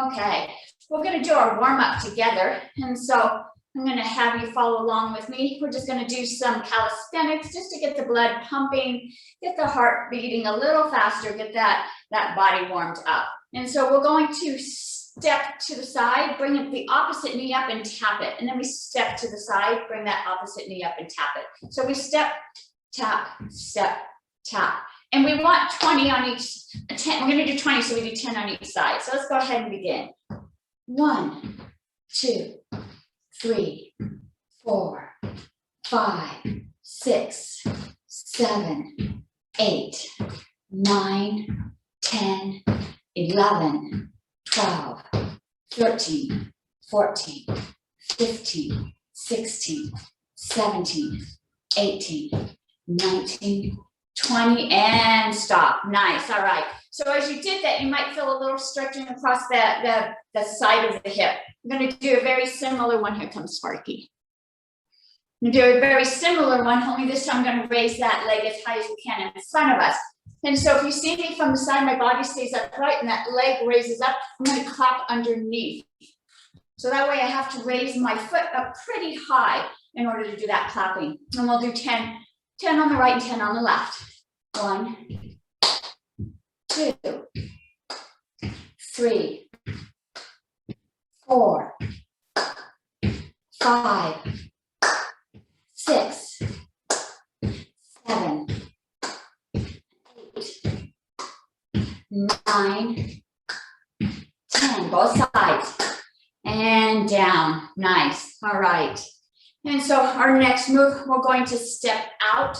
Okay, we're gonna do our warm up together. And so I'm gonna have you follow along with me. We're just gonna do some calisthenics just to get the blood pumping, get the heart beating a little faster, get that body warmed up. And so we're going to step to the side, bring the opposite knee up and tap it. And then we step to the side, bring that opposite knee up and tap it. So we step, tap, step, tap. And we want 20 on each, 10, we're gonna do 20, so we do 10 on each side. So let's go ahead and begin. 1, 2, 3, 4, 5, 6, 7, 8, 9, 10, 11, 12, 13, 14, 15, 16, 17, 18, 19, 20, and stop. Nice. All right. So as you did that, you might feel a little stretching across the side of the hip. I'm going to do a very similar one. Here comes Sparky. I'm going to do a very similar one, only this time I'm going to raise that leg as high as we can in front of us. And so if you see me from the side, my body stays upright and that leg raises up. I'm going to clap underneath. So that way I have to raise my foot up pretty high in order to do that clapping. And we'll do 10 on the right and 10 on the left. 1, 2, 3, 4, 5, 6, 7, 8, 9, 10. Both sides. And down. Nice. All right. And so our next move, we're going to step out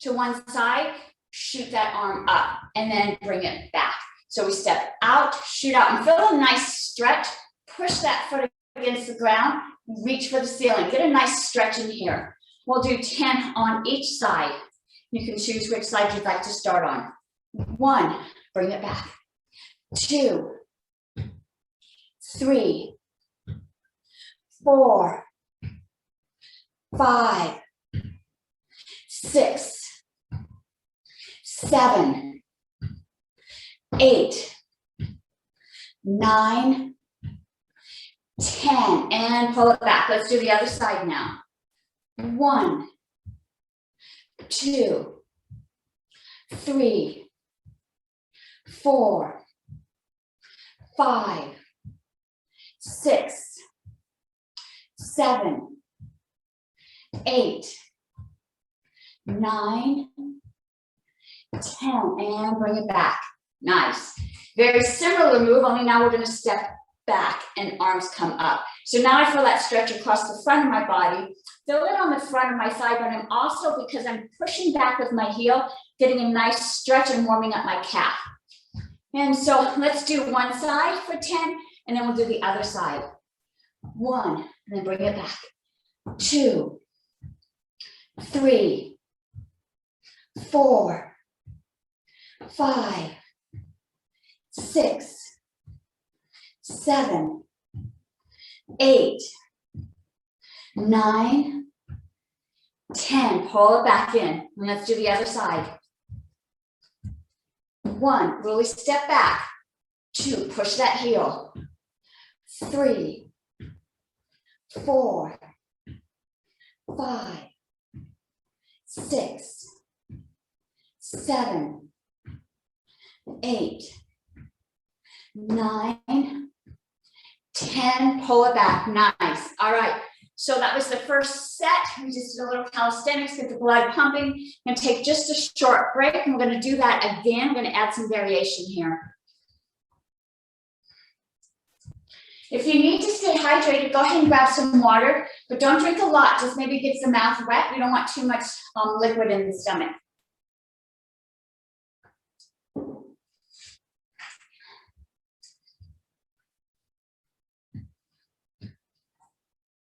to one side, shoot that arm up, and then bring it back. So we step out, shoot out, and feel a nice stretch. Push that foot against the ground, reach for the ceiling. Get a nice stretch in here. We'll do 10 on each side. You can choose which side you'd like to start on. 1, bring it back. 2, 3, 4, 5, 6, 7, 8, 9, 10, and pull it back. Let's do the other side now. 1, 2, 3, 4, 5, 6, 7, 8, 9, 10, and bring it back. Nice. Very similar move, only now we're going to step back and arms come up. So now I feel that stretch across the front of my body. Feel it on the front of my thigh, but I'm also, because I'm pushing back with my heel, getting a nice stretch and warming up my calf. And so let's do one side for 10, and then we'll do the other side. 1, and then bring it back. 2, 3, 4, 5, 6, 7, 8, 9, 10. Pull it back in. And let's do the other side. 1, really step back. 2, push that heel. 3, 4, 5, 6, 7, 8, 9, 10. Pull it back. Nice. All right. So that was the first set. We just did a little calisthenics, get the blood pumping. I'm going to take just a short break, and we're going to do that again. I'm going to add some variation here. If you need to stay hydrated, go ahead and grab some water, but don't drink a lot. Just maybe get the mouth wet. We don't want too much liquid in the stomach.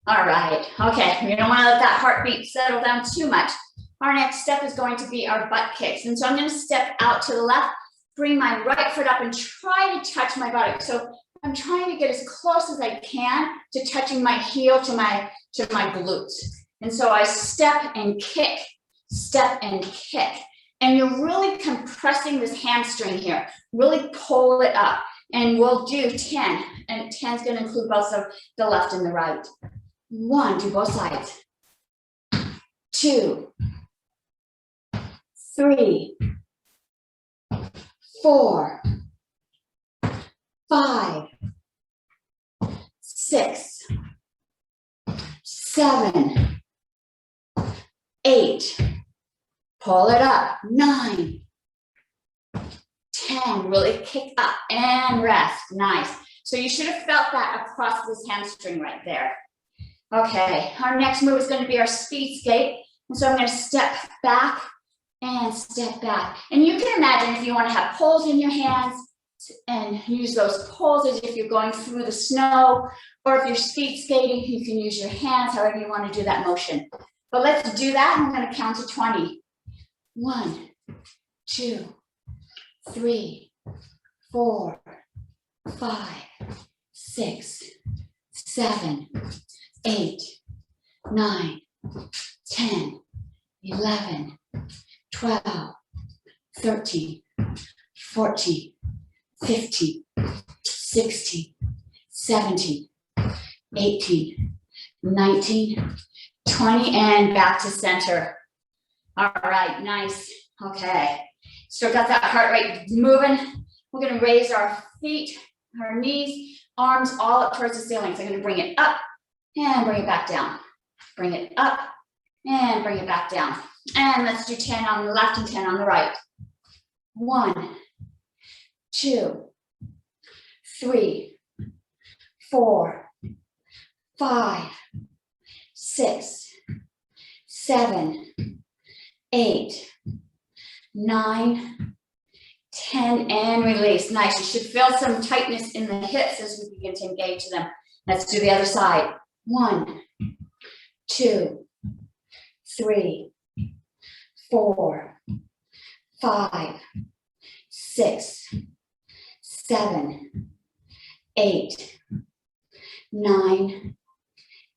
All right, okay, we don't want to let that heartbeat settle down too much. Our next step is going to be our butt kicks. And so I'm going to step out to the left, bring my right foot up and try to touch my buttock. So I'm trying to get as close as I can to touching my heel to my glutes. And so I step and kick, and you're really compressing this hamstring here. Really pull it up. And we'll do 10, and 10 is gonna include both of the left and the right. 1, do both sides. 2, 3, 4, 5, 6, 7, 8, pull it up, 9, 10, really kick up and rest, nice. So you should have felt that across this hamstring right there. Okay, our next move is going to be our speed skate. And so I'm going to step back and step back. And you can imagine if you want to have poles in your hands and use those poles as if you're going through the snow, or if you're speed skating, you can use your hands, however you want to do that motion. But let's do that. I'm going to count to 20. 1, 2, 3, 4, 5, 6, 7, 8, 9, 10, 11, 12, 13, 14, 15, 16, 17, 18, 19, 20, and back to center. All right, nice. Okay, still got that heart rate moving. We're gonna raise our feet, our knees, arms all up towards the ceiling. So I'm gonna bring it up and bring it back down. Bring it up and bring it back down. And let's do 10 on the left and 10 on the right. 1, 2, 3, 4, 5, 6, 7, 8, 9, 10, and release. Nice. You should feel some tightness in the hips as we begin to engage them. Let's do the other side. 1, 2, 3, 4, 5, 6, 7, 8, 9,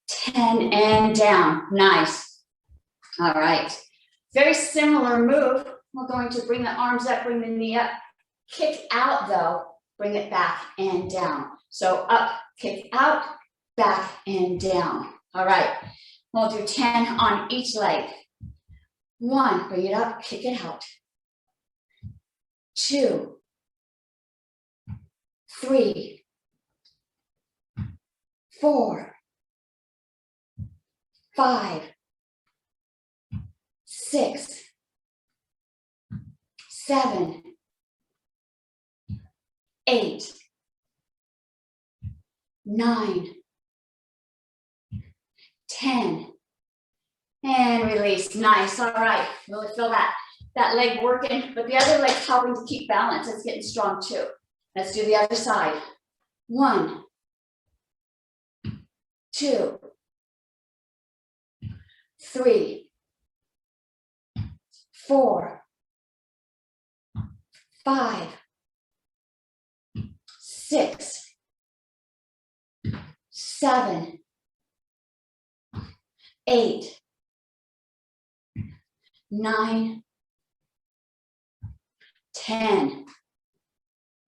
10, and down. Nice. All right. Very similar move. We're going to bring the arms up, bring the knee up, kick out though, bring it back and down. So up, kick out, back and down. All right. We'll do 10 on each leg. 1, bring it up, kick it out. 2, 3, 4, 5, 6, 7, 8, 9, 10, and release. Nice. All right. Really feel that leg working, but the other leg's helping to keep balance. It's getting strong too. Let's do the other side. 1, 2, 3, 4, 5, 6, 7, 8, 9, 10,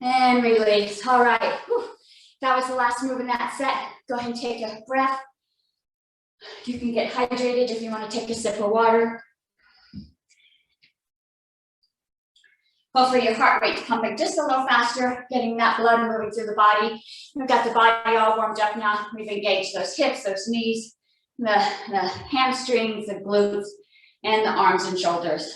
and release. All right. Whew. That was the last move in that set. Go ahead and take a breath. You can get hydrated if you want to take a sip of water. Hopefully your heart rate's pumping just a little faster, getting that blood moving through the body. We've got the body all warmed up now. We've engaged those hips, those knees, the hamstrings, the glutes, and the arms and shoulders.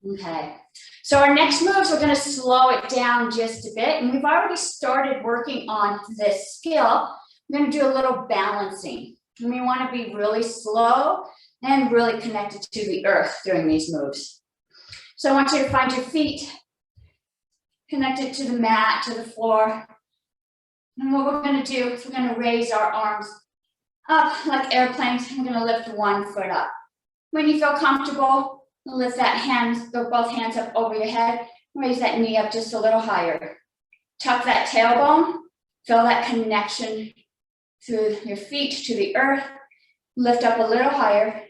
Okay, so our next moves, we're going to slow it down just a bit. And we've already started working on this skill. We're going to do a little balancing. And we want to be really slow and really connected to the earth during these moves. So I want you to find your feet connected to the mat, to the floor. And what we're going to do is we're going to raise our arms up like airplanes. We're going to lift one foot up. When you feel comfortable, lift that hand, go both hands up over your head. Raise that knee up just a little higher. Tuck that tailbone. Feel that connection through your feet to the earth. Lift up a little higher.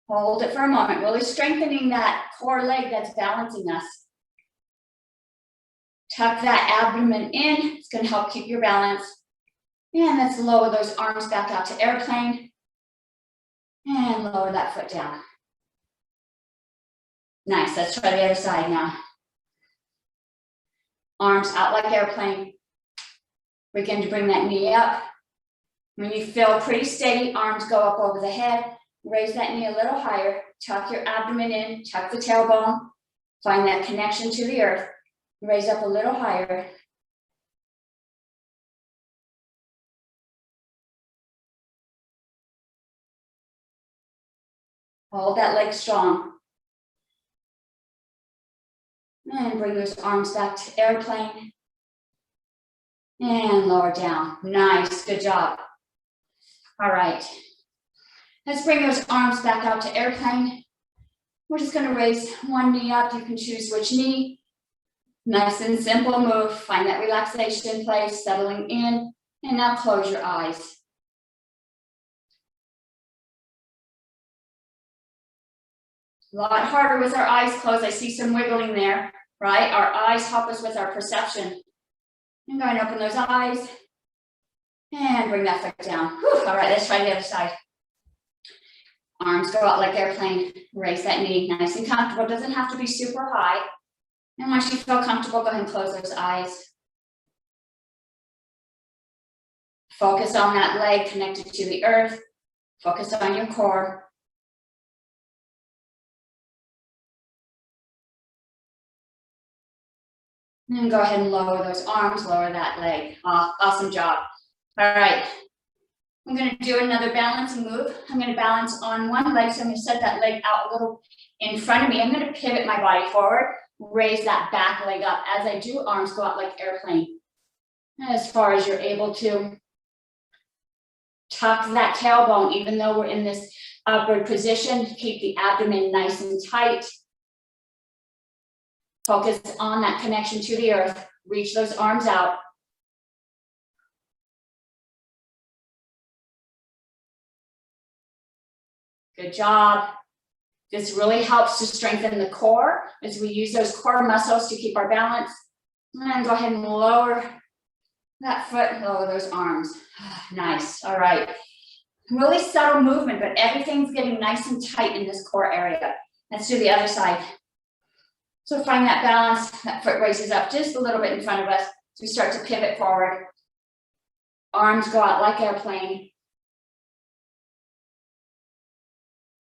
Hold it for a moment, really strengthening that core leg that's balancing us. Tuck that abdomen in, it's gonna help keep your balance. And let's lower those arms back out to airplane. And lower that foot down. Nice, let's try the other side now. Arms out like airplane. Begin to bring that knee up. When you feel pretty steady, arms go up over the head. Raise that knee a little higher. Tuck your abdomen in, tuck the tailbone. Find that connection to the earth. Raise up a little higher. Hold that leg strong. And bring those arms back to airplane. And lower down. Nice, good job. All right. Let's bring those arms back out to airplane. We're just gonna raise one knee up. You can choose which knee. Nice and simple move. Find that relaxation place, settling in. And now close your eyes. A lot harder with our eyes closed. I see some wiggling there, right? Our eyes help us with our perception. And go ahead and open those eyes. And bring that foot down. Whew. All right, let's try the other side. Arms go out like airplane. Raise that knee, nice and comfortable. Doesn't have to be super high. And once you feel comfortable, go ahead and close those eyes. Focus on that leg connected to the earth. Focus on your core. And go ahead and lower those arms, lower that leg. Awesome job. All right. I'm going to do another balancing move. I'm going to balance on one leg. So I'm going to set that leg out a little in front of me. I'm going to pivot my body forward, raise that back leg up. As I do, arms go out like airplane. As far as you're able to. Tuck that tailbone, even though we're in this upward position. Keep the abdomen nice and tight. Focus on that connection to the earth. Reach those arms out. Good job. This really helps to strengthen the core as we use those core muscles to keep our balance. And go ahead and lower that foot, lower those arms. Nice. All right. Really subtle movement, but everything's getting nice and tight in this core area. Let's do the other side. So find that balance. That foot raises up just a little bit in front of us. So we start to pivot forward. Arms go out like airplane.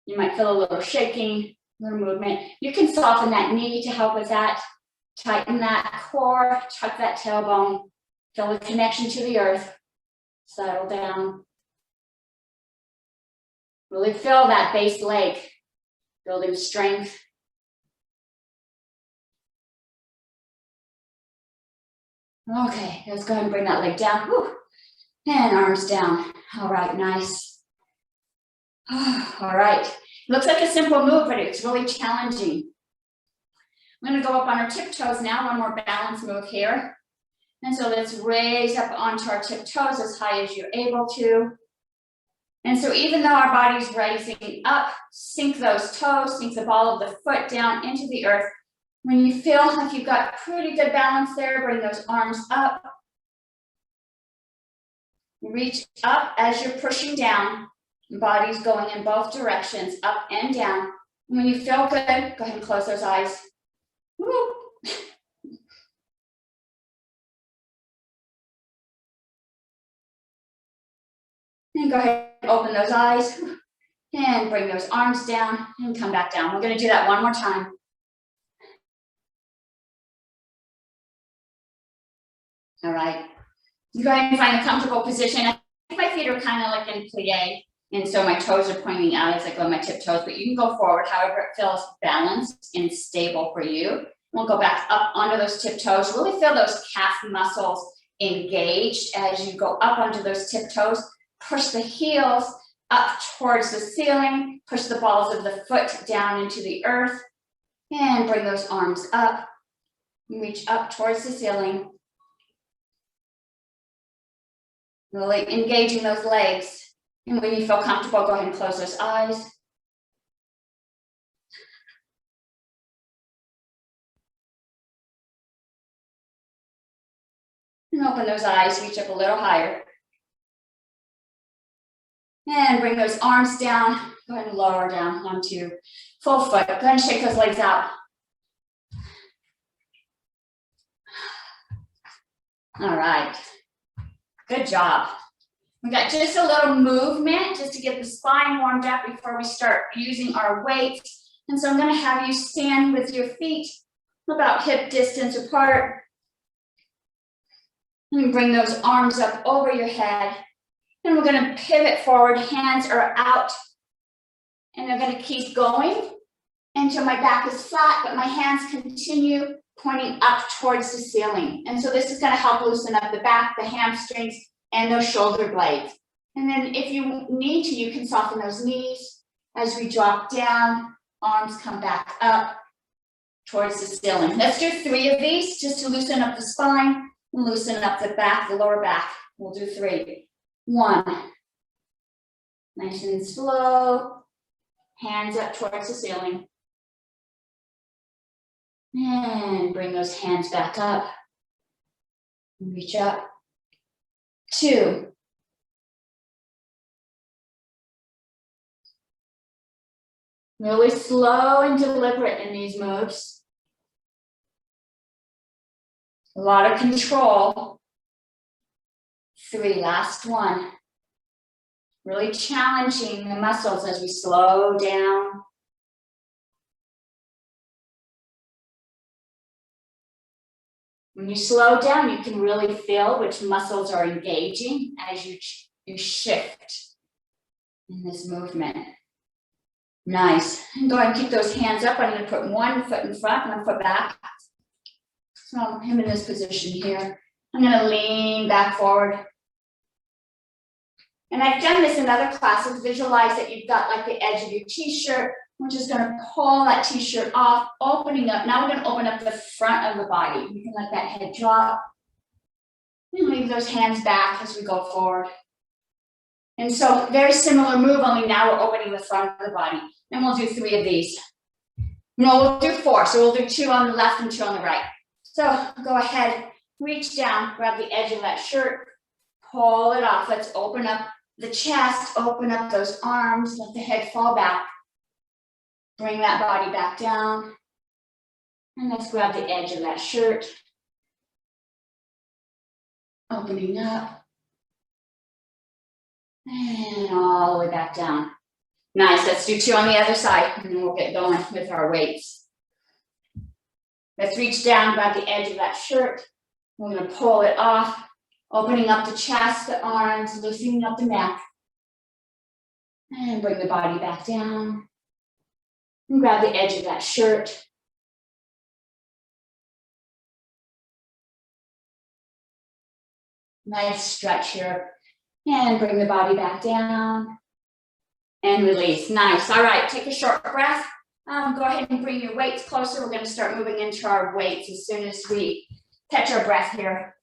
You might feel a little shaking, a little movement. You can soften that knee to help with that. Tighten that core, tuck that tailbone. Feel the connection to the earth. Settle down. Really feel that base leg, building strength. Okay, let's go ahead and bring that leg down. Whew. And arms down. All right, nice. All right. Looks like a simple move, but it's really challenging. I'm going to go up on our tiptoes now. One more balance move here. And so let's raise up onto our tiptoes as high as you're able to. And so even though our body's rising up, sink those toes, sink the ball of the foot down into the earth. When you feel like you've got pretty good balance there, bring those arms up. Reach up as you're pushing down. Body's going in both directions, up and down. When you feel good, go ahead and close those eyes. Woo. And go ahead and open those eyes and bring those arms down and come back down. We're going to do that one more time. All right. You go ahead and find a comfortable position. I think my feet are kind of like in plie, and so my toes are pointing out as I go on my tiptoes, but you can go forward however it feels balanced and stable for you. We'll go back up onto those tiptoes. Really feel those calf muscles engaged as you go up onto those tiptoes. Push the heels up towards the ceiling. Push the balls of the foot down into the earth. And bring those arms up. Reach up towards the ceiling. Really engaging those legs. And when you feel comfortable, go ahead and close those eyes. And open those eyes, reach up a little higher. And bring those arms down. Go ahead and lower down onto full foot. Go ahead and shake those legs out. All right. Good job. We got just a little movement just to get the spine warmed up before we start using our weights. And so I'm going to have you stand with your feet about hip distance apart. And bring those arms up over your head. And we're going to pivot forward. Hands are out. And they're going to keep going until my back is flat, but my hands continue pointing up towards the ceiling. And so this is going to help loosen up the back, the hamstrings, and those shoulder blades. And then if you need to, you can soften those knees as we drop down, arms come back up towards the ceiling. Let's do 3 of these just to loosen up the spine and loosen up the back, the lower back. We'll do 3. 1. Nice and slow. Hands up towards the ceiling. And bring those hands back up. Reach up. 2. Really slow and deliberate in these moves. A lot of control. 3, last one. Really challenging the muscles as we slow down. When you slow down, you can really feel which muscles are engaging as you shift in this movement. Nice. And go ahead and keep those hands up. I'm going to put 1 foot in front, 1 foot back. So I'm in this position here. I'm going to lean back forward. And I've done this in other classes. Visualize that you've got like the edge of your t-shirt. We're just going to pull that t-shirt off, opening up. Now we're going to open up the front of the body. You can let that head drop. And leave those hands back as we go forward. And so very similar move, only now we're opening the front of the body. And we'll do 3 of these. No, we'll do 4. So we'll do 2 on the left and 2 on the right. So go ahead, reach down, grab the edge of that shirt, pull it off. Let's open up the chest, open up those arms, let the head fall back. Bring that body back down. And let's grab the edge of that shirt. Opening up. And all the way back down. Nice, let's do 2 on the other side, and then we'll get going with our weights. Let's reach down, grab the edge of that shirt. We're gonna pull it off, opening up the chest, the arms, loosening up the neck. And bring the body back down. And grab the edge of that shirt. Nice stretch here. And bring the body back down. And release. Nice. All right, take a short breath. Go ahead and bring your weights closer. We're going to start moving into our weights as soon as we catch our breath here.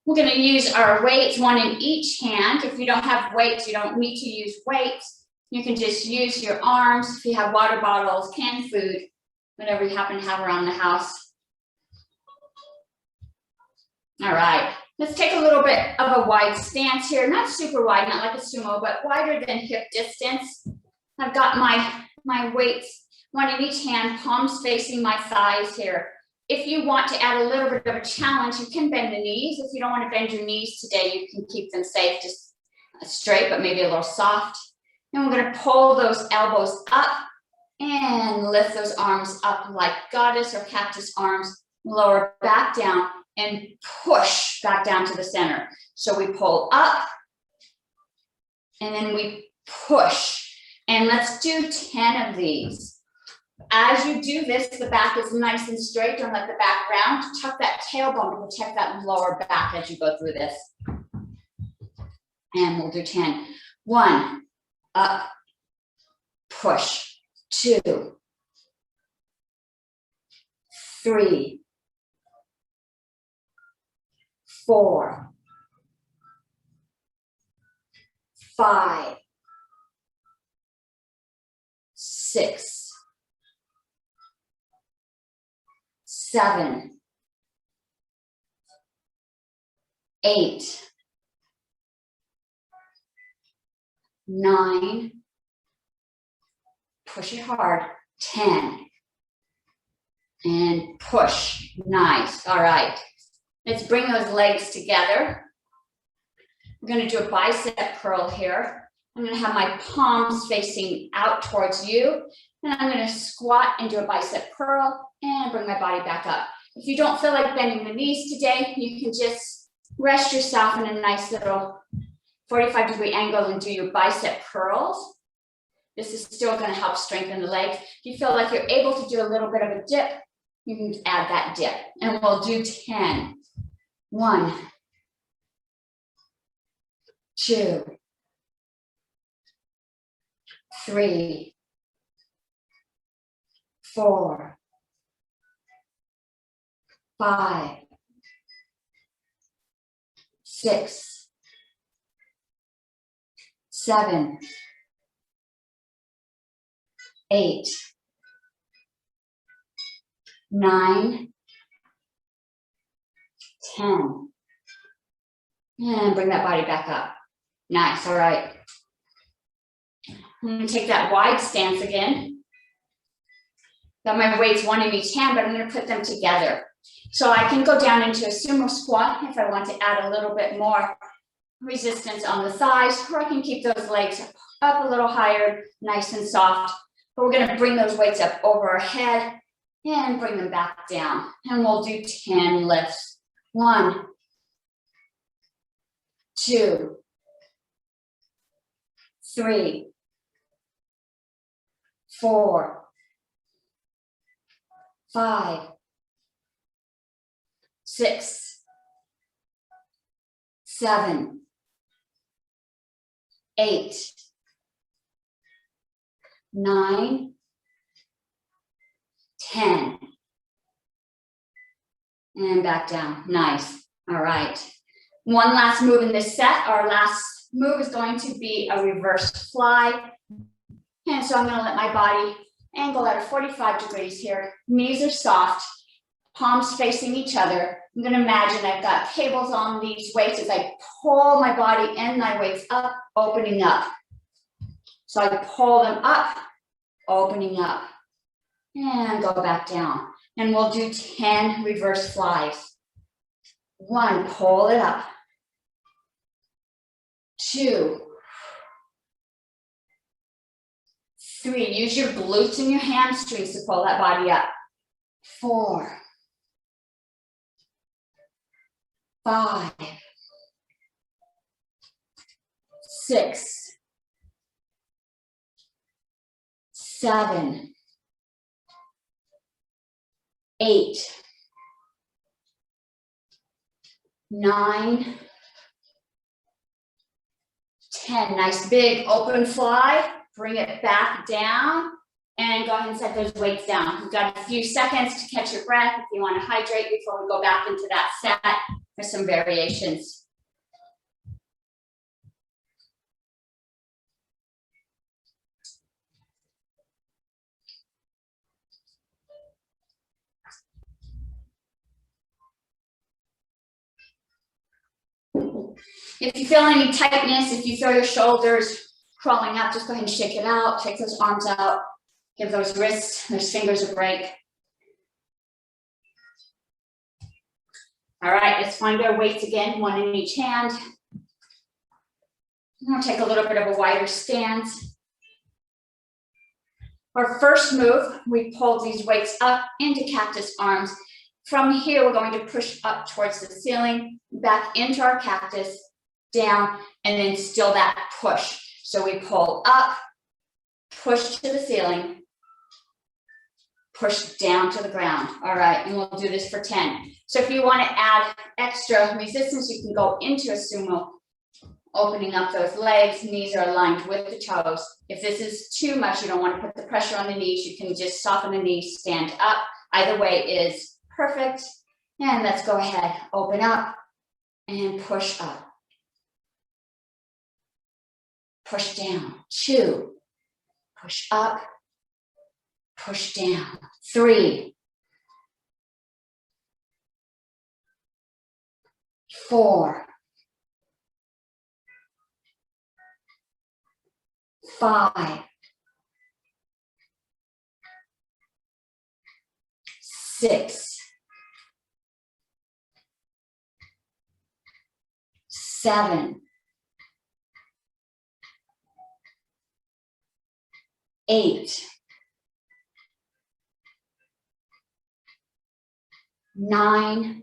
We're going to use our weights, 1 in each hand. If you don't have weights, you don't need to use weights. You can just use your arms. If you have water bottles, canned food, whatever you happen to have around the house. All right, let's take a little bit of a wide stance here. Not super wide, not like a sumo, but wider than hip distance. I've got my weights, 1 in each hand, palms facing my thighs here. If you want to add a little bit of a challenge, you can bend the knees. If you don't want to bend your knees today, you can keep them safe, just straight, but maybe a little soft. And we're going to pull those elbows up and lift those arms up like goddess or cactus arms, lower back down and push back down to the center. So we pull up and then we push. And let's do 10 of these. As you do this, the back is nice and straight. Don't let the back round. Tuck that tailbone to protect that lower back as you go through this. And we'll do 10. 1, up, push, 2, 3, 4, 5, 6, 7, 8, 9, push it hard, 10, and push, nice, all right. Let's bring those legs together. We're gonna do a bicep curl here. I'm gonna have my palms facing out towards you, and I'm gonna squat and do a bicep curl and bring my body back up. If you don't feel like bending the knees today, you can just rest yourself in a nice little 45-degree angle and do your bicep curls. This is still gonna help strengthen the legs. If you feel like you're able to do a little bit of a dip, you can add that dip. And we'll do 10. 1, 2, 3, 4, 5, 6, 7, 8, 9, 10. And bring that body back up. Nice, all right. I'm gonna take that wide stance again. Got my weights, one in each hand, but I'm gonna put them together. So I can go down into a sumo squat if I want to add a little bit more resistance on the thighs, or I can keep those legs up a little higher, nice and soft. But we're gonna bring those weights up over our head and bring them back down. And we'll do 10 lifts. 1, 2, 3, 4, 5, 6, 7, 8, 9, 10. And back down. Nice. All right. One last move in this set. Our last move is going to be a reverse fly. And so I'm going to let my body angle at a 45 degrees here. Knees are soft, palms facing each other. I'm going to imagine I've got cables on these weights as I pull my body and my weights up, opening up. So I pull them up, opening up, and go back down. And we'll do 10 reverse flies. 1, pull it up. 2, 3, use your glutes and your hamstrings to pull that body up. 4, 5, 6, 7, 8, 9, 10. Nice big open fly. Bring it back down and go ahead and set those weights down. We've got a few seconds to catch your breath if you want to hydrate before we go back into that set for some variations. If you feel any tightness, if you feel your shoulders crawling up, just go ahead and shake it out. Take those arms out. Give those wrists, those fingers a break. All right, let's find our weights again, one in each hand. I'm gonna take a little bit of a wider stance. Our first move, we pull these weights up into cactus arms. From here, we're going to push up towards the ceiling, back into our cactus, down, and then still that push. So we pull up, push to the ceiling, push down to the ground. All right, and we'll do this for 10. So if you want to add extra resistance, you can go into a sumo Opening up those legs, knees are aligned with the toes. If this is too much, you don't want to put the pressure on the knees, you can just soften the knees, stand up. Either way is perfect. And let's go ahead, open up and push up. Push down, 2, push up, push down, 3, 4, 5, 6, 7, 8, 9,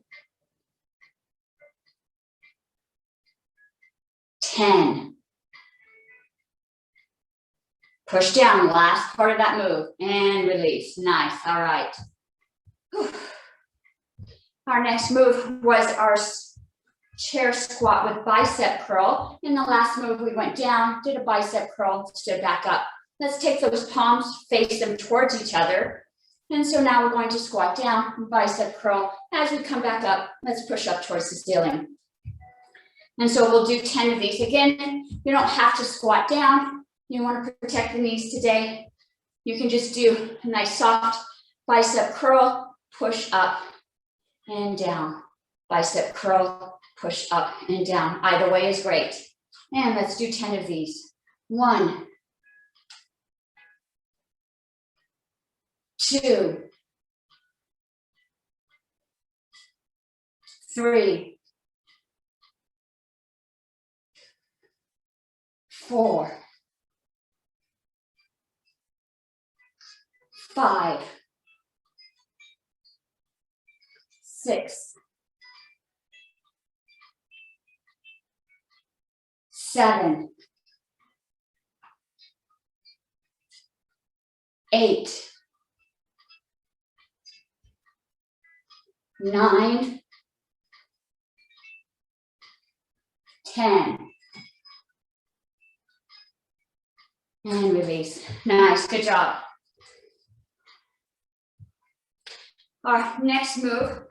10. Push down, last part of that move, and release. Nice, all right. Whew. Our next move was our chair squat with bicep curl. In the last move, we went down, did a bicep curl, stood back up. Let's take those palms, face them towards each other. And so now we're going to squat down, bicep curl. As we come back up, let's push up towards the ceiling. And so we'll do 10 of these. Again, you don't have to squat down. You want to protect the knees today. You can just do a nice soft bicep curl, push up and down. Bicep curl, push up and down. Either way is great. And let's do 10 of these. 1, 2, 3, 4, 5, 6, 7, 8, 9, 10. And release. Nice, good job. Our next move,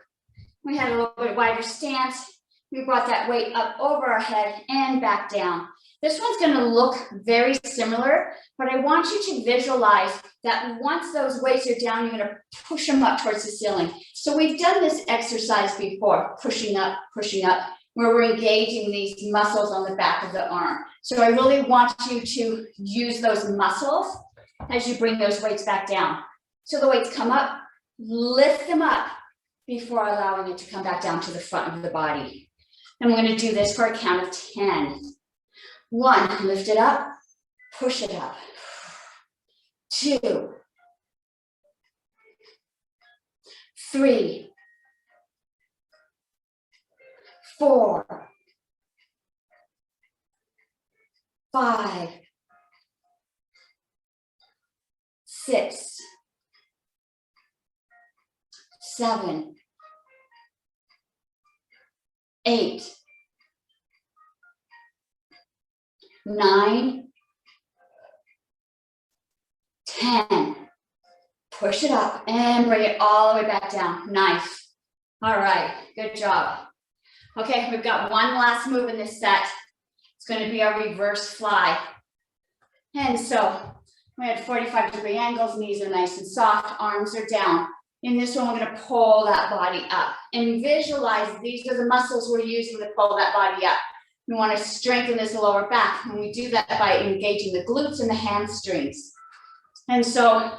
we had a little bit wider stance. We brought that weight up over our head and back down. This one's going to look very similar, but I want you to visualize that once those weights are down, you're going to push them up towards the ceiling. So we've done this exercise before, pushing up, where we're engaging these muscles on the back of the arm. So I really want you to use those muscles as you bring those weights back down. So the weights come up, lift them up before allowing it to come back down to the front of the body. And we're going to do this for a count of 10. 1, lift it up, push it up. 2, 3, 4, 5, 6, 7, 8, 9, 10. Push it up and bring it all the way back down. Nice. All right, good job. Okay, we've got one last move in this set. It's going to be our reverse fly. And so we had 45-degree angles, knees are nice and soft, arms are down. In this one, we're going to pull that body up and visualize these are the muscles we're using to pull that body up. We want to strengthen this lower back, and we do that by engaging the glutes and the hamstrings. And so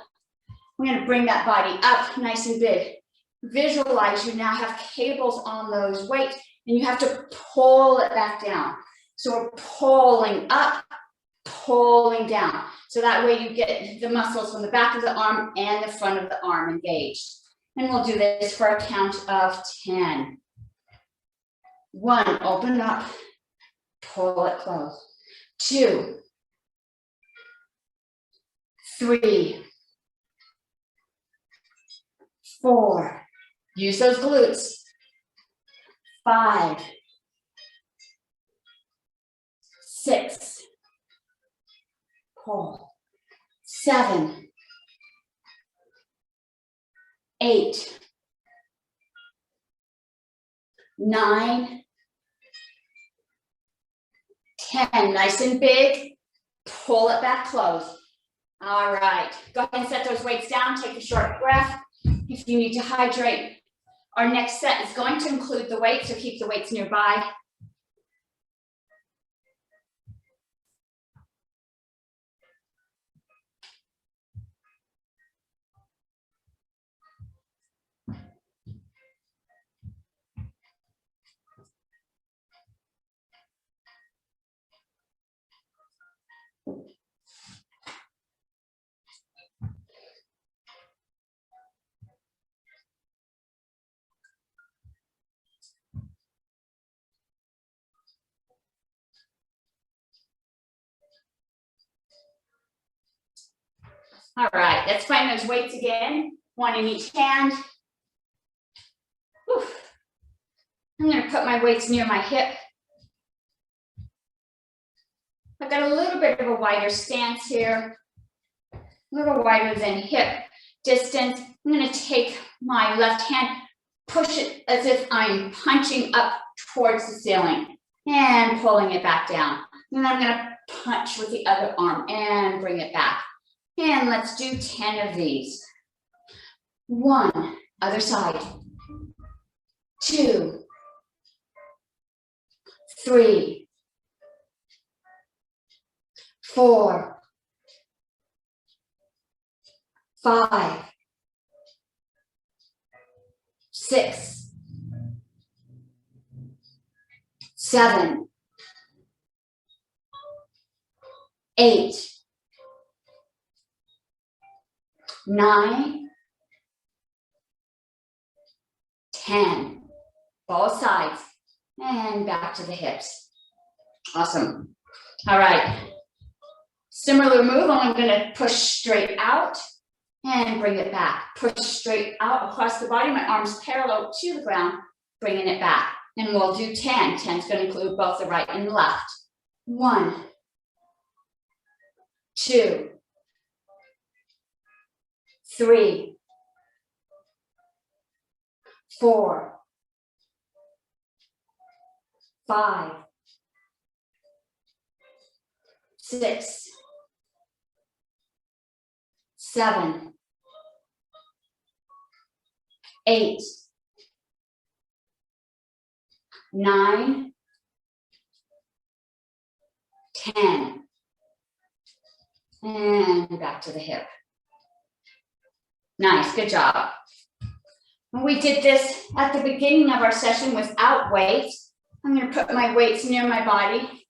we're going to bring that body up nice and big. Visualize you now have cables on those weights, and you have to pull it back down. So we're pulling up, pulling down. So that way you get the muscles from the back of the arm and the front of the arm engaged. And we'll do this for a count of 10. 1, open up, pull it close. 2, 3, 4, use those glutes. 5, 6, pull, 7, 8, 9, 10, nice and big, pull it back close. All right, go ahead and set those weights down, take a short breath if you need to hydrate. Our next set is going to include the weights, so keep the weights nearby. All right, let's find those weights again, one in each hand. Whew. I'm gonna put my weights near my hip. I've got a little bit of a wider stance here, a little wider than hip distance. I'm gonna take my left hand, push it as if I'm punching up towards the ceiling and pulling it back down. And I'm gonna punch with the other arm and bring it back. And let's do 10 of these. 1, other side. 2, 3, 4, 5, 6, 7, 8, 9, 10, both sides, and back to the hips. Awesome. All right. Similar move, I'm gonna push straight out and bring it back. Push straight out across the body, my arms parallel to the ground, bringing it back. And we'll do 10. 10 is gonna include both the right and the left. 1, 2, 3, 4, 5, 6, 7, 8, 9, 10, and back to the hip. Nice, good job. We did this at the beginning of our session without weights. I'm going to put my weights near my body.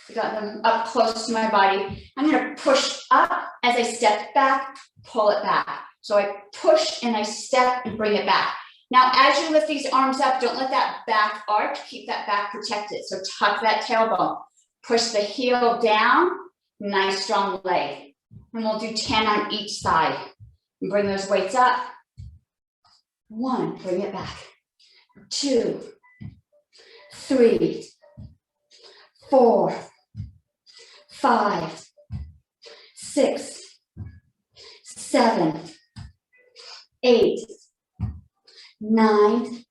I got them up close to my body. I'm going to push up as I step back, pull it back. So I push and I step and bring it back. Now, as you lift these arms up, don't let that back arch, keep that back protected. So tuck that tailbone, push the heel down, nice strong leg. And we'll do 10 on each side. And bring those weights up. 1, bring it back. 2, 3, 4, 5, 6, 7, 8, 9,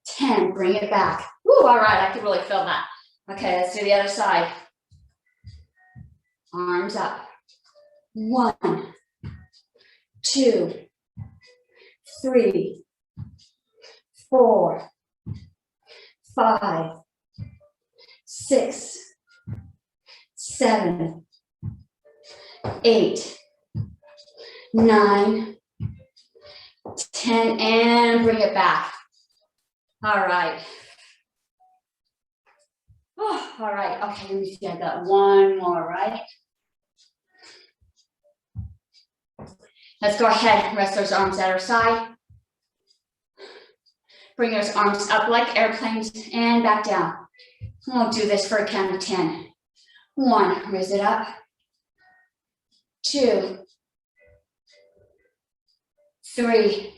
10. Bring it back. Ooh, all right, I can really feel that. Okay, let's do the other side. Arms up. 1, 2, 3, 4, 5, 6, 7, 8, 9, 10, and bring it back. All right. Oh, all right. Okay, let me see. I got one more, right? Let's go ahead and rest those arms at our side. Bring those arms up like airplanes and back down. We'll do this for a count of 10. 1, raise it up. 2, 3,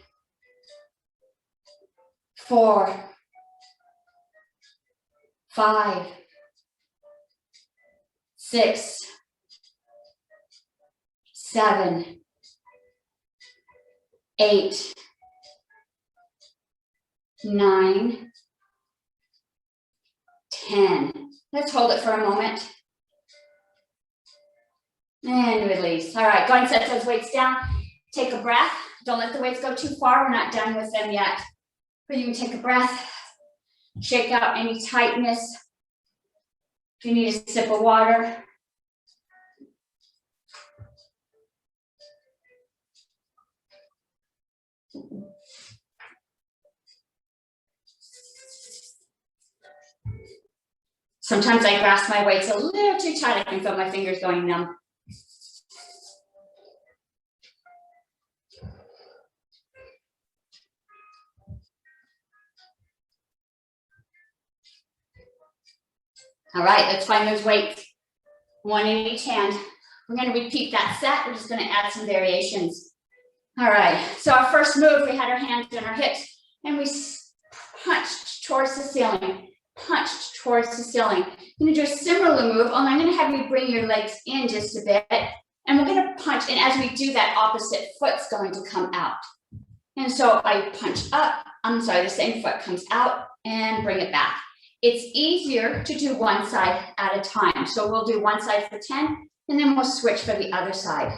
4, 5, 6, 7, 8, 9, 10. Let's hold it for a moment. And release. All right, go ahead and set those weights down. Take a breath. Don't let the weights go too far. We're not done with them yet. But you can take a breath. Shake out any tightness. If you need a sip of water. Sometimes I grasp my weights a little too tight. I can feel my fingers going numb. All right, let's find those weights. One in each hand. We're going to repeat that set. We're just going to add some variations. All right, so our first move, we had our hands on our hips and we punched towards the ceiling. Punched towards the ceiling. I'm going to do a similar move, only I'm going to have you bring your legs in just a bit. And we're going to punch, and as we do that, opposite foot's going to come out. And so I punch up, the same foot comes out and bring it back. It's easier to do one side at a time. So we'll do one side for 10, and then we'll switch for the other side.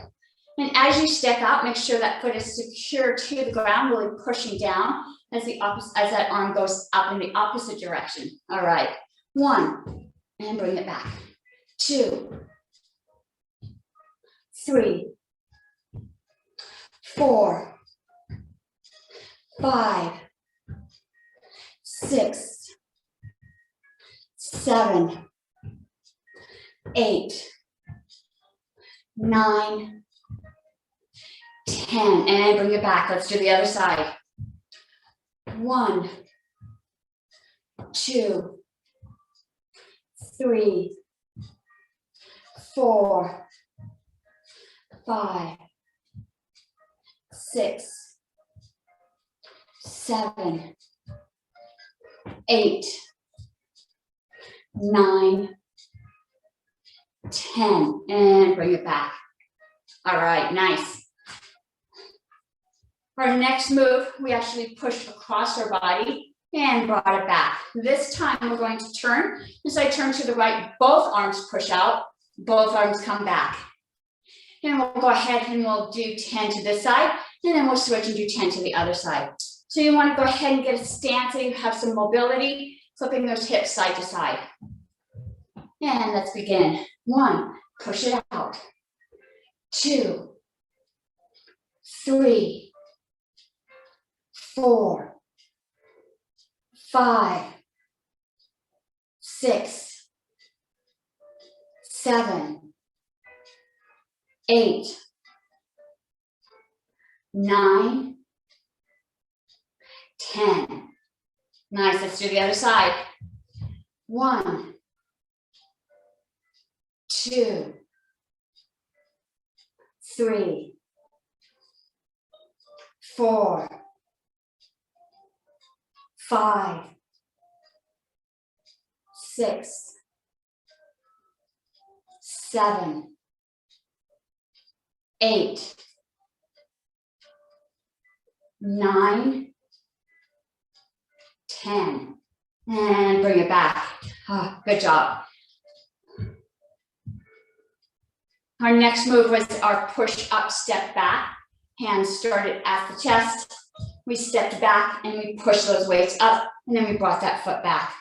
And as you step out, make sure that foot is secure to the ground, really pushing down as that arm goes up in the opposite direction. All right, 1, and bring it back. 2, 3, 4, 5, 6, 7, 8, 9, 10, and bring it back. Let's do the other side. 1, 2, 3, 4, 5, 6, 7, 8, 9, 10, and bring it back. All right, nice. For our next move, we actually pushed across our body and brought it back. This time we're going to turn. As I turn to the right, both arms push out, both arms come back. And we'll go ahead and we'll do 10 to this side, and then we'll switch and do 10 to the other side. So you want to go ahead and get a stance so you have some mobility, flipping those hips side to side. And let's begin. 1, push it out. 2, 3, 4, 5, 6, 7, 8, 9, 10. Nice, let's do the other side. 1, 2, 3, 4, 5, 6, 7, 8, 9, 10, and bring it back. Oh, good job. Our next move was our push up, step back. Hands started at the chest. We stepped back and we pushed those weights up, and then we brought that foot back.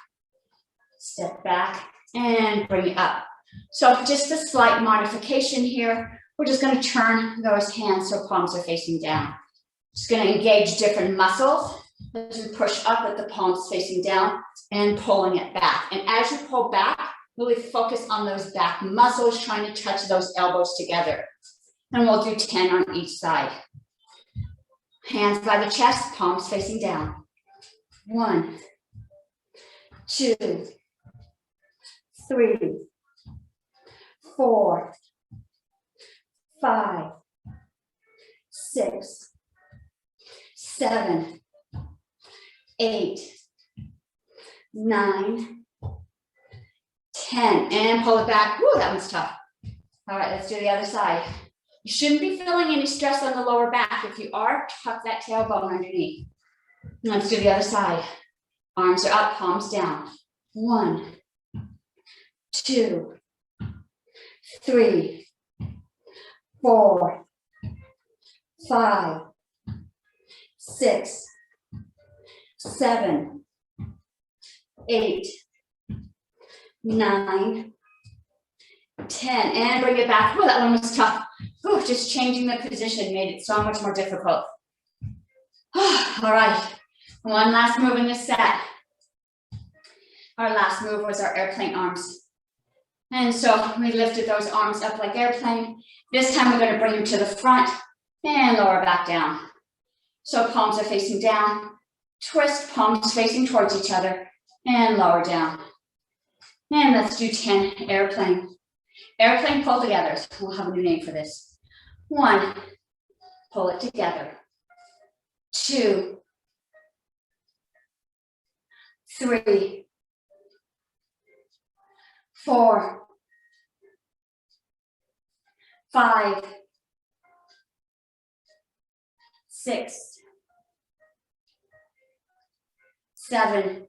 Step back and bring it up. So just a slight modification here. We're just going to turn those hands so palms are facing down. Just going to engage different muscles as we push up with the palms facing down and pulling it back. And as you pull back, really focus on those back muscles, trying to touch those elbows together. And we'll do 10 on each side. Hands by the chest, palms facing down. 1, 2, 3, 4, 5, 6, 7, 8, 9, 10, and pull it back. Woo, that one's tough. All right, let's do the other side. You shouldn't be feeling any stress on the lower back. If you are, tuck that tailbone underneath. Let's do the other side. Arms are up, palms down. 1, 2, 3, 4, 5, 6, 7, 8, 9, 10, and bring it back. Oh, that one was tough. Oh, just changing the position made it so much more difficult. All right, one last move in this set. Our last move was our airplane arms. And so we lifted those arms up like airplane. This time we're going to bring them to the front and lower back down. So palms are facing down, twist, palms facing towards each other, and lower down. And let's do 10 airplane. Airplane pull togethers. We'll have a new name for this. 1, pull it together. 2, 3, 4, 5, 6, 7,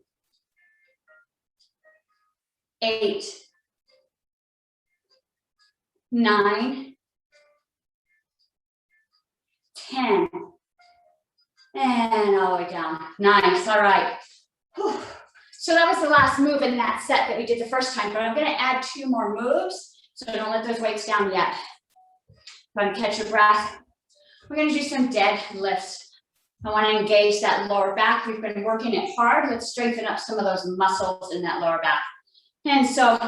8, 9, 10, and all the way down. Nice, all right. Whew. So that was the last move in that set that we did the first time, but I'm gonna add 2 more moves, so don't let those weights down yet. Go ahead and catch your breath. We're gonna do some deadlifts. I wanna engage that lower back. We've been working it hard. Let's strengthen up some of those muscles in that lower back. And so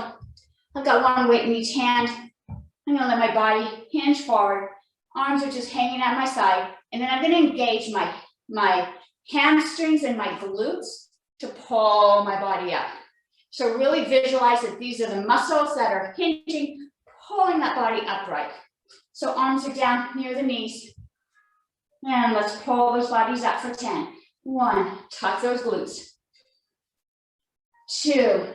I've got one weight in each hand. I'm gonna let my body hinge forward. Arms are just hanging at my side. And then I'm gonna engage my hamstrings and my glutes to pull my body up. So really visualize that these are the muscles that are hinging, pulling that body upright. So arms are down near the knees. And let's pull those bodies up for 10. 1, tuck those glutes. 2,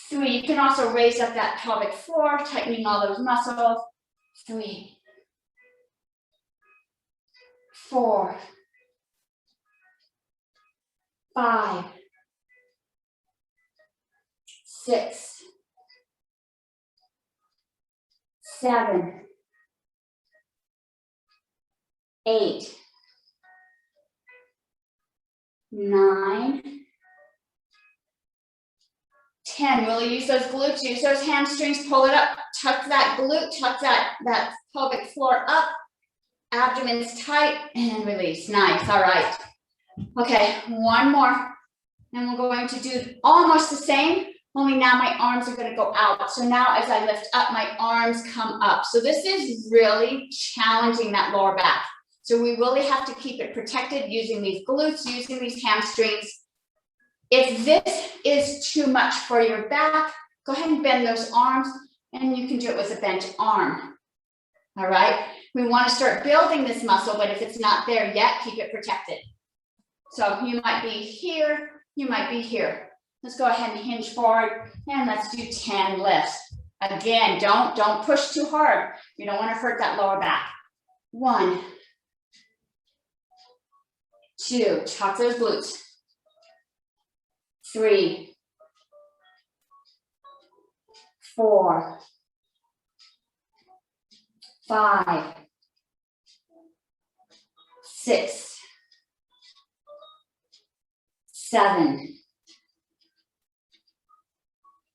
3, you can also raise up that pelvic floor, tightening all those muscles. 3, 4, 5, 6, 7, 8, 9, 10. Really use those glutes, use those hamstrings, pull it up, tuck that glute, tuck that pelvic floor up, abdomen's tight, and release. Nice, all right. Okay, one more, and we're going to do almost the same, only now my arms are gonna go out. So now as I lift up, my arms come up. So this is really challenging that lower back. So we really have to keep it protected using these glutes, using these hamstrings. If this is too much for your back, go ahead and bend those arms, and you can do it with a bent arm. All right, we want to start building this muscle, but if it's not there yet, keep it protected. So you might be here, you might be here. Let's go ahead and hinge forward, and let's do 10 lifts. Again, don't push too hard. You don't want to hurt that lower back. 1, 2, tuck those glutes. 3, 4, 5, 6, 7,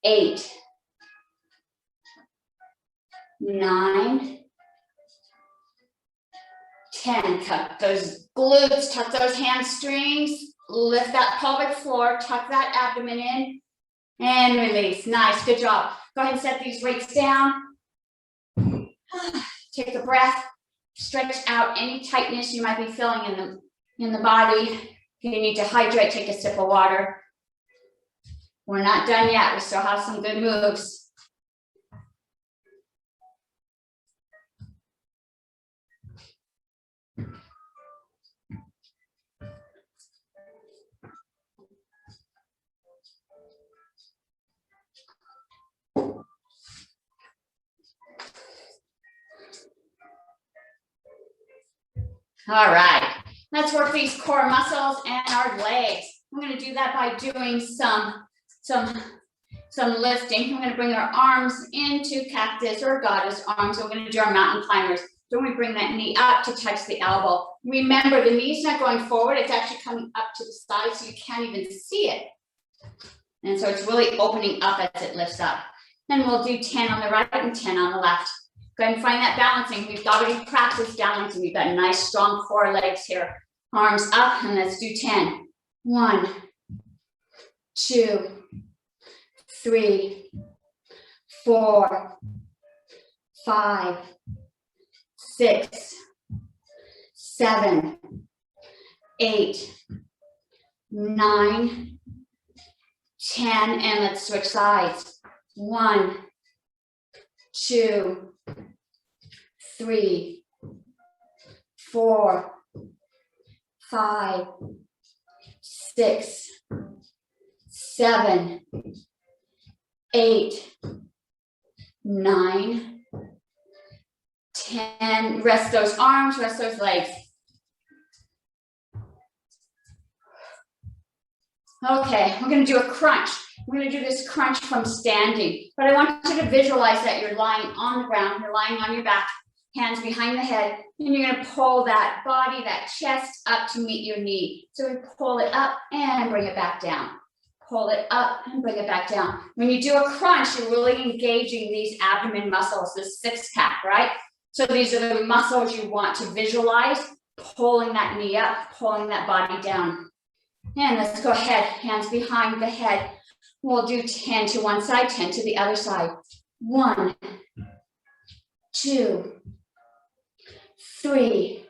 8, 9, 10. Tuck those glutes, tuck those hamstrings. Lift that pelvic floor, tuck that abdomen in, and release. Nice, good job. Go ahead and set these weights down. Take a breath, stretch out any tightness you might be feeling in the body. If you need to hydrate, take a sip of water. We're not done yet, we still have some good moves. All right, let's work these core muscles and our legs. I'm gonna do that by doing some lifting. I'm gonna bring our arms into cactus or goddess arms. So we're gonna do our mountain climbers. So we bring that knee up to touch the elbow. Remember, the knee's not going forward, it's actually coming up to the side so you can't even see it. And so it's really opening up as it lifts up. Then we'll do 10 on the right and 10 on the left. Go ahead and find that balancing. We've already practiced balancing. We've got nice strong core legs here. Arms up, and let's do 10. 1, 2, 3, 4, 5, 6, 7, 8, 9, 10, and let's switch sides. 1, 2, 3, 4, 5, 6, 7, 8, 9, 10. Rest those arms, rest those legs. Okay, we're gonna do a crunch. We're gonna do this crunch from standing, but I want you to visualize that you're lying on the ground, you're lying on your back, hands behind the head, and you're gonna pull that body, that chest up to meet your knee. So we pull it up and bring it back down. Pull it up and bring it back down. When you do a crunch, you're really engaging these abdomen muscles, this six pack, right? So these are the muscles you want to visualize, pulling that knee up, pulling that body down. And let's go ahead, hands behind the head. We'll do 10 to one side, 10 to the other side. 1, 2, 3,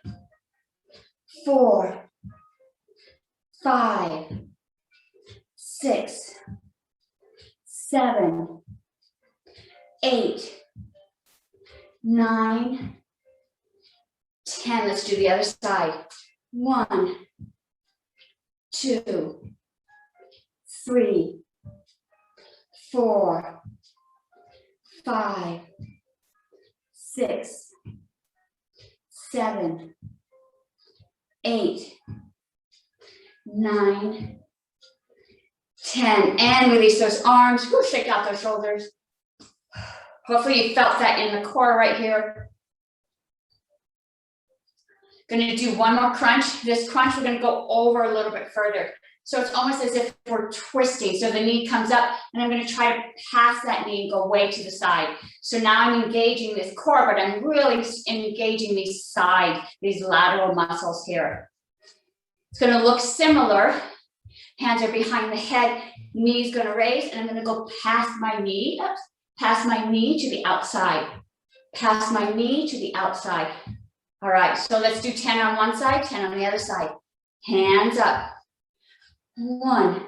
4, 5, 6, 7, 8, 9, 10. Let's do the other side. 1, 2, 3, 4, 5, 6, 7, 8, 9, 10. And release those arms. Whoo, shake out those shoulders. Hopefully you felt that in the core right here. Gonna do one more crunch. This crunch, we're gonna go over a little bit further. So it's almost as if we're twisting. So the knee comes up and I'm gonna try to pass that knee and go way to the side. So now I'm engaging this core, but I'm really engaging these side, these lateral muscles here. It's gonna look similar. Hands are behind the head, knee's gonna raise, and I'm gonna go past my knee, past my knee to the outside, past my knee to the outside. All right, so let's do 10 on one side, 10 on the other side. Hands up. 1,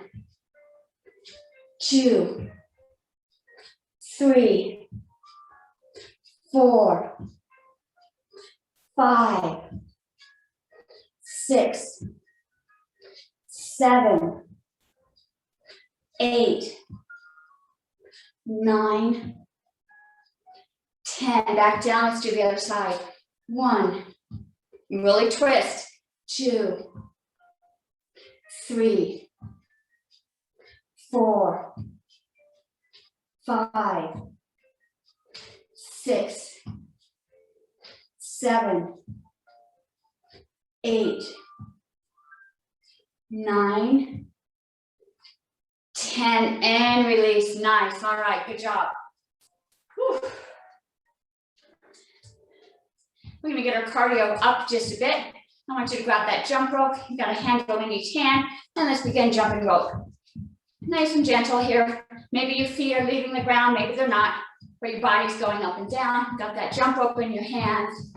2, 3, 4, 5, 6, 7, 8, 9, 10. Back down, let's do the other side. 1, really twist. 2, 3, 4, 5, 6, 7, 8, 9, 10, and release. Nice. All right, good job. Whew. We're gonna get our cardio up just a bit. I want you to grab that jump rope. You've got a handle in each hand, and let's begin jumping rope. Nice and gentle here. Maybe your feet are leaving the ground, maybe they're not, but your body's going up and down. You've got that jump rope in your hands.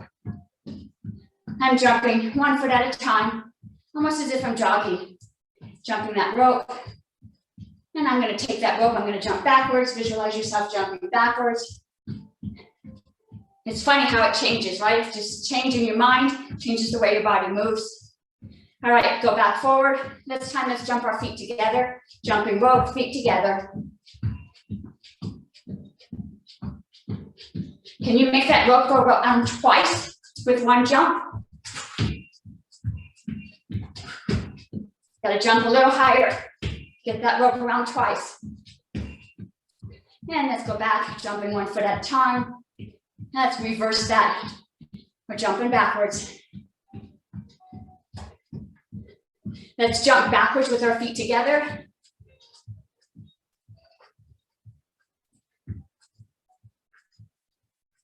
I'm jumping 1 foot at a time, almost as if I'm jogging. Jumping that rope. And I'm gonna take that rope, I'm gonna jump backwards. Visualize yourself jumping backwards. It's funny how it changes, right? It's just changing your mind, changes the way your body moves. All right, go back forward. This time, let's jump our feet together. Jumping rope, feet together. Can you make that rope go around twice with one jump? Gotta jump a little higher. Get that rope around twice. And let's go back, jumping 1 foot at a time. Let's reverse that. We're jumping backwards. Let's jump backwards with our feet together.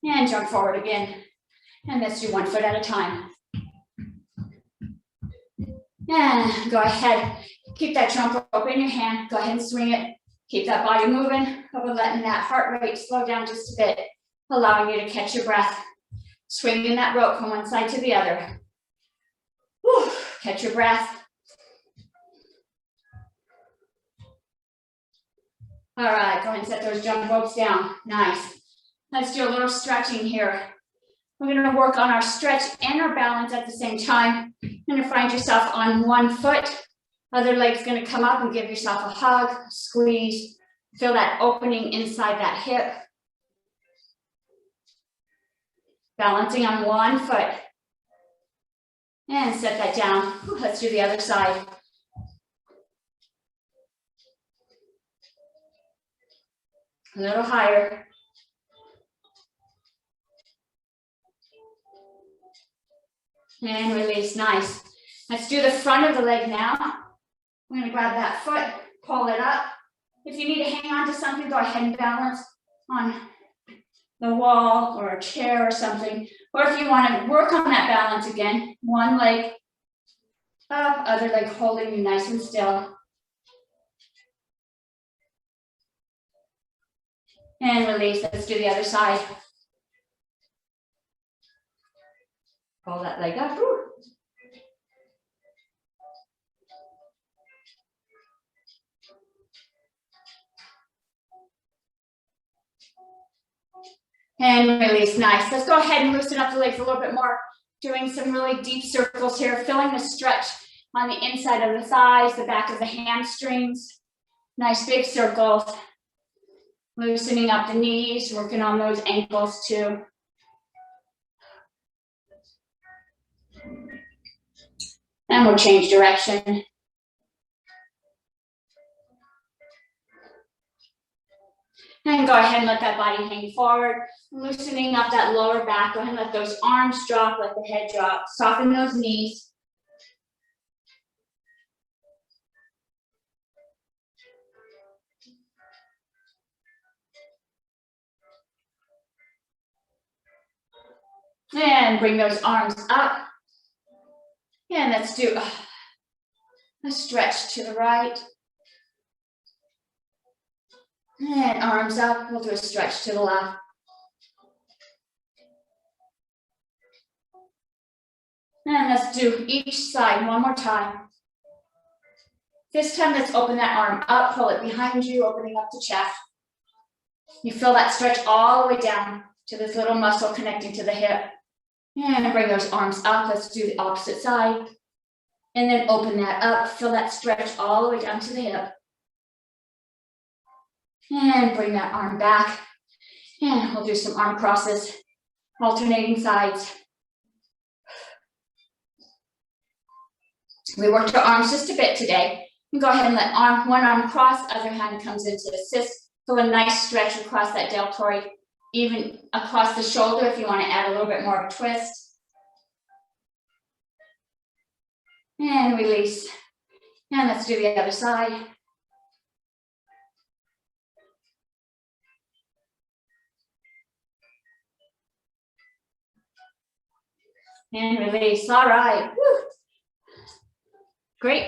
And jump forward again. And let's do 1 foot at a time. And go ahead, keep that jump rope in your hand. Go ahead and swing it. Keep that body moving. We're letting that heart rate slow down just a bit, allowing you to catch your breath. Swinging that rope from one side to the other. Whew, catch your breath. All right, go ahead and set those jump ropes down. Nice. Let's do a little stretching here. We're going to work on our stretch and our balance at the same time. You're going to find yourself on 1 foot. Other leg's going to come up and give yourself a hug, squeeze. Feel that opening inside that hip. Balancing on 1 foot. And set that down. Let's do the other side. A little higher. And release, nice. Let's do the front of the leg now. We're gonna grab that foot, pull it up. If you need to hang on to something, go ahead and balance on the wall or a chair or something. Or if you wanna work on that balance again, one leg up, other leg holding you nice and still. And release, let's do the other side. Pull that leg up. Woo. And release, nice. Let's go ahead and loosen up the legs a little bit more. Doing some really deep circles here, feeling the stretch on the inside of the thighs, the back of the hamstrings. Nice big circles. Loosening up the knees, working on those ankles too. And we'll change direction. And go ahead and let that body hang forward. Loosening up that lower back. Go ahead and let those arms drop, let the head drop. Soften those knees. And bring those arms up. And let's do a stretch to the right. And arms up, we'll do a stretch to the left. And let's do each side one more time. This time, let's open that arm up, pull it behind you, opening up the chest. You feel that stretch all the way down to this little muscle connecting to the hip. And bring those arms up. Let's do the opposite side. And then open that up. Feel that stretch all the way down to the hip. And bring that arm back. And we'll do some arm crosses, alternating sides. We worked our arms just a bit today. You go ahead and let one arm cross, other hand comes into assist. Feel a nice stretch across that deltoid. Even across the shoulder if you want to add a little bit more of a twist. And release. And let's do the other side. And release. All right. Woo. Great.